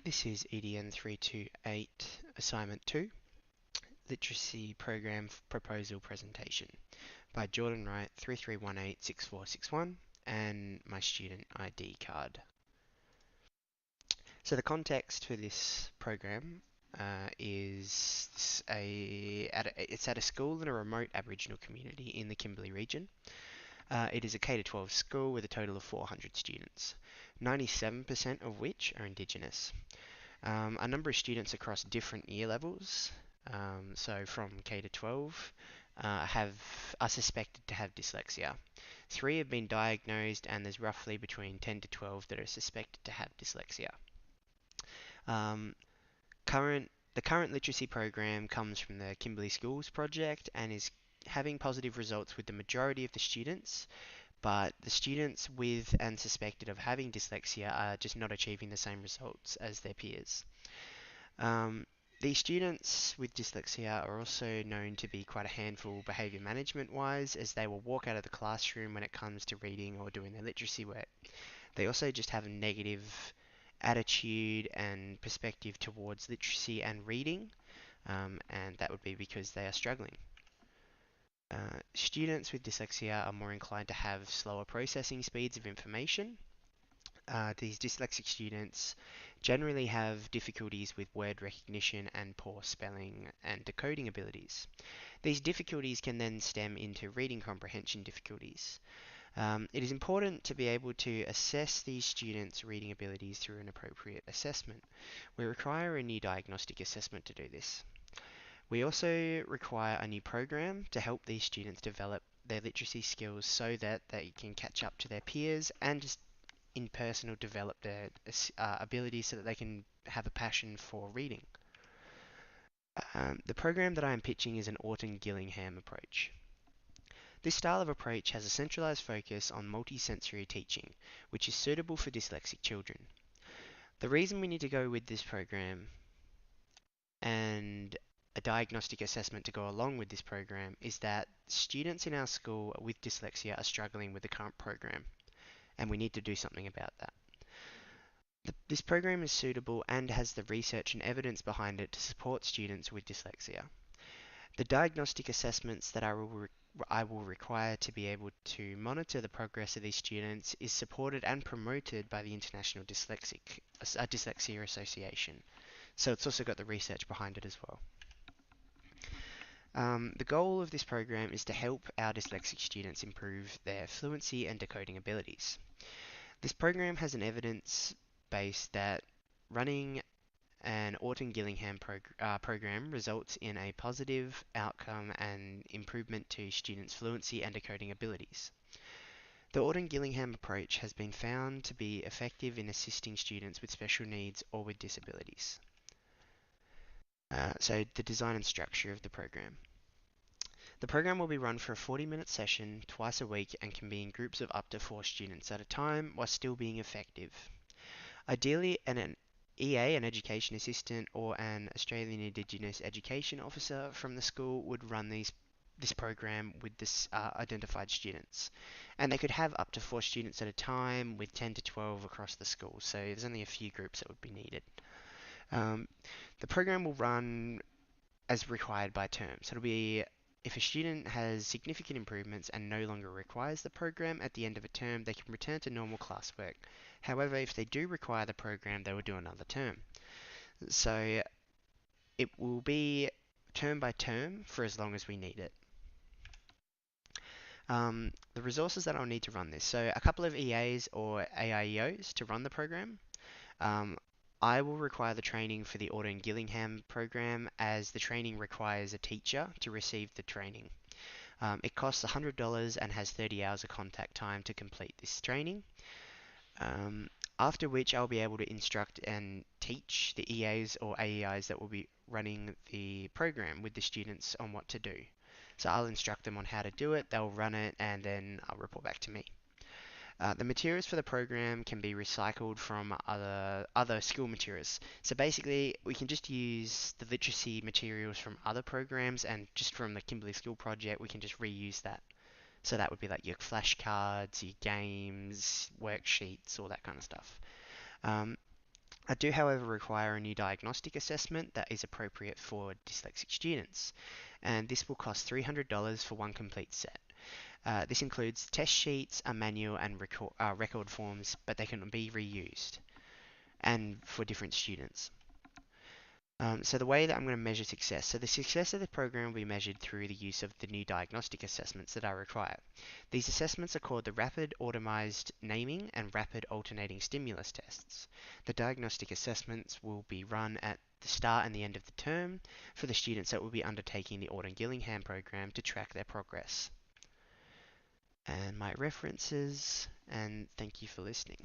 This is EDN328 Assignment 2, Literacy Program Proposal Presentation by Jordan Wright 33186461 and my student ID card. So the context for this program is it's at a school in a remote Aboriginal community in the Kimberley region. It is a K-12 school with a total of 400 students, 97% of which are Indigenous. A number of students across different year levels, so from K to 12, are suspected to have dyslexia. 3 have been diagnosed, and there's roughly between 10 to 12 that are suspected to have dyslexia. Um, the current literacy program comes from the Kimberley Schools project and is having positive results with the majority of the students, but the students with and suspected of having dyslexia are just not achieving the same results as their peers. These students with dyslexia are also known to be quite a handful behaviour management wise, as they will walk out of the classroom when it comes to reading or doing their literacy work. They also just have a negative attitude and perspective towards literacy and reading, and that would be because they are struggling. Students with dyslexia are more inclined to have slower processing speeds of information. These dyslexic students generally have difficulties with word recognition and poor spelling and decoding abilities. These difficulties can then stem into reading comprehension difficulties. It is important to be able to assess these students' reading abilities through an appropriate assessment. We require a new diagnostic assessment to do this. We also require a new program to help these students develop their literacy skills so that they can catch up to their peers and just in personal develop their abilities so that they can have a passion for reading. The program that I am pitching is an Orton-Gillingham approach. This style of approach has a centralized focus on multisensory teaching, which is suitable for dyslexic children. The reason we need to go with this program and a diagnostic assessment to go along with this program is that students in our school with dyslexia are struggling with the current program, and we need to do something about that. This program is suitable and has the research and evidence behind it to support students with dyslexia. The diagnostic assessments that I will require to be able to monitor the progress of these students is supported and promoted by the International Dyslexia Association. So it's also got the research behind it as well. The goal of this program is to help our dyslexic students improve their fluency and decoding abilities. This program has an evidence base that running an Orton-Gillingham program results in a positive outcome and improvement to students' fluency and decoding abilities. The Orton-Gillingham approach has been found to be effective in assisting students with special needs or with disabilities. So the design and structure of the program. The program will be run for a 40-minute session twice a week and can be in groups of up to 4 students at a time while still being effective. Ideally, an EA, an education assistant, or an Australian Indigenous Education Officer from the school would run this program with this identified students. And they could have up to 4 students at a time with 10 to 12 across the school, so there's only a few groups that would be needed. The program will run as required by term. So it'll be if a student has significant improvements and no longer requires the program at the end of a term, they can return to normal classwork. However, if they do require the program, they will do another term. So it will be term by term for as long as we need it. The resources that I'll need to run this. So a couple of EAs or AIEOs to run the program. I will require the training for the Orton-Gillingham program, as the training requires a teacher to receive the training. It costs $100 and has 30 hours of contact time to complete this training, after which I'll be able to instruct and teach the EAs or AEIs that will be running the program with the students on what to do. So I'll instruct them on how to do it, they'll run it, and then I'll report back to me. The materials for the program can be recycled from other school materials. So basically, we can just use the literacy materials from other programs, and just from the Kimberley School project, we can just reuse that. So that would be like your flashcards, your games, worksheets, all that kind of stuff. I do, however, require a new diagnostic assessment that is appropriate for dyslexic students, and this will cost $300 for one complete set. This includes test sheets, a manual, and record forms, but they can be reused and for different students. So the way that I'm going to measure success, so the success of the program will be measured through the use of the new diagnostic assessments that I require. These assessments are called the Rapid Automized Naming and Rapid Alternating Stimulus Tests. The diagnostic assessments will be run at the start and the end of the term for the students that will be undertaking the Orton-Gillingham program to track their progress. And my references, and thank you for listening.